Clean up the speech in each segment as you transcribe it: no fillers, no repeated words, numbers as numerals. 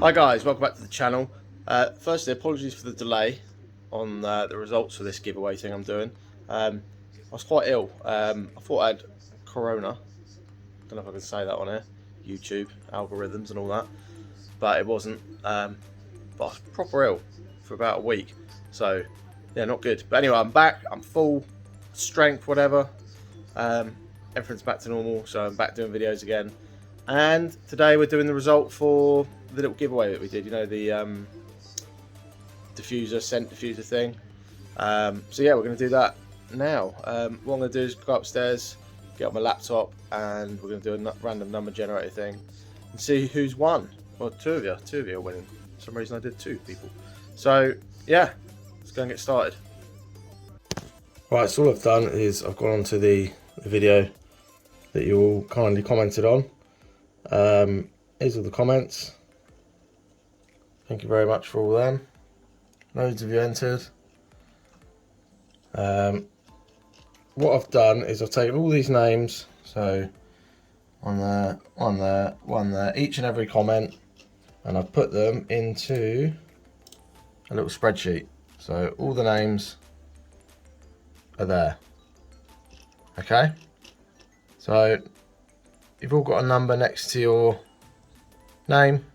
Hi guys, welcome back to the channel. Firstly, apologies for the delay on the results for this giveaway thing I'm doing. I was quite ill. I thought I had corona. Don't know if I can say that on here. YouTube, algorithms and all that. But it wasn't. But I was proper ill for about a week. So, yeah, not good. But anyway, I'm back. I'm full strength, whatever. Everything's back to normal, so I'm back doing videos again. And today we're doing the result for the little giveaway that we did, you know, the scent diffuser thing. So yeah, we're going to do that now. What I'm going to do is go upstairs, get on my laptop, and we're going to do a random number generator thing and see who's won. Well, two of you are winning. For some reason I did two people. So yeah, let's go and get started. Right, so all I've done is I've gone onto the video that you all kindly commented on. These are the comments. Thank you very much for all them. Loads of you entered. What I've done is I've taken all these names, so one there, one there, one there, each and every comment, and I've put them into a little spreadsheet. So all the names are there. Okay? So you've all got a number next to your name,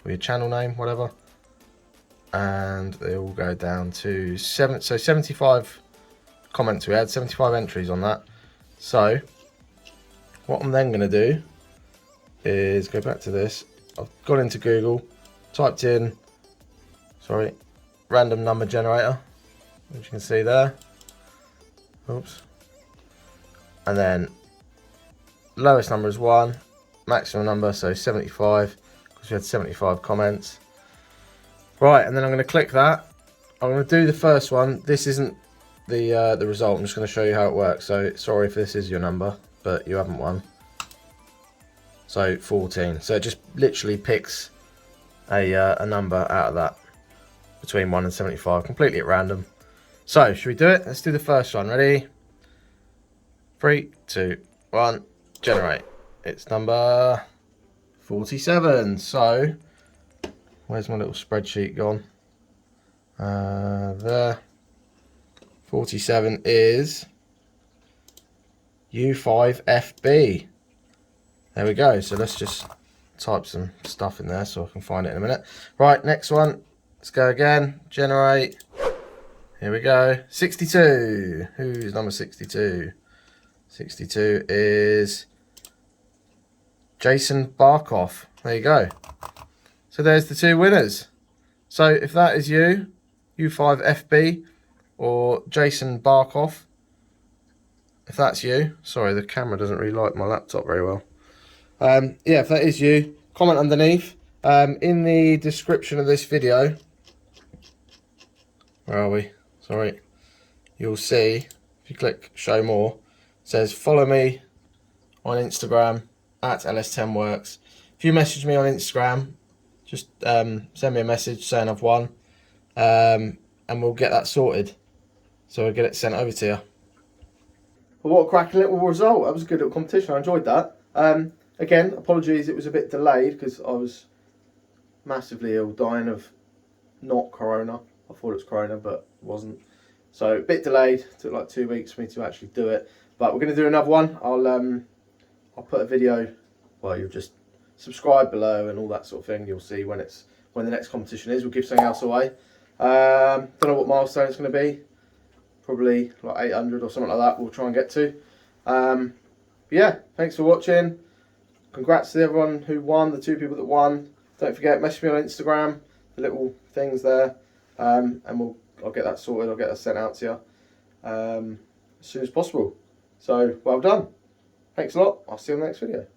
or your channel name, whatever. And they all go down to 75 comments we had, 75 entries on that. So what I'm then going to do is go back to this. I've gone into Google, typed in, random number generator, which you can see there. Oops. And then lowest number is 1, maximum number, so 75, because we had 75 comments. Right, and then I'm going to click that. I'm going to do the first one. This isn't the result. I'm just going to show you how it works. So sorry if this is your number, but you haven't won. So 14. So it just literally picks a number out of that between 1 and 75, completely at random. So should we do it? Let's do the first one. Ready? 3, 2, 1. Generate. It's number 47. So where's my little spreadsheet gone? There. 47 is U5FB. There we go. So let's just type some stuff in there so I can find it in a minute. Right, next one. Let's go again. Generate. Here we go. 62. Who's number 62? 62 is Jason Barkoff. There you go. So there's the two winners. So if that is you, U5FB or Jason Barkoff, if that's you, sorry, the camera doesn't really like my laptop very well. Yeah, if that is you, comment underneath. In the description of this video, where are we? Sorry, you'll see, if you click show more, it says follow me on Instagram at LS10works. If you message me on Instagram, just send me a message saying I've won, and we'll get that sorted. So we'll get it sent over to you. Well, what a cracking little result. That was a good little competition. I enjoyed that. Again, apologies, it was a bit delayed because I was massively ill, dying of not corona. I thought it was corona, but it wasn't. So a bit delayed. It took like 2 weeks for me to actually do it. But we're going to do another one. I'll put a video. Well, you'll just subscribe below and all that sort of thing. You'll see when the next competition is. We'll give something else away. Don't know what milestone it's going to be. Probably like 800 or something like that. We'll try and get to. Yeah, thanks for watching. Congrats to everyone who won. The two people that won. Don't forget, message me on Instagram. The little things there, and I'll get that sorted. I'll get that sent out to you as soon as possible. So well done. Thanks a lot. I'll see you in the next video.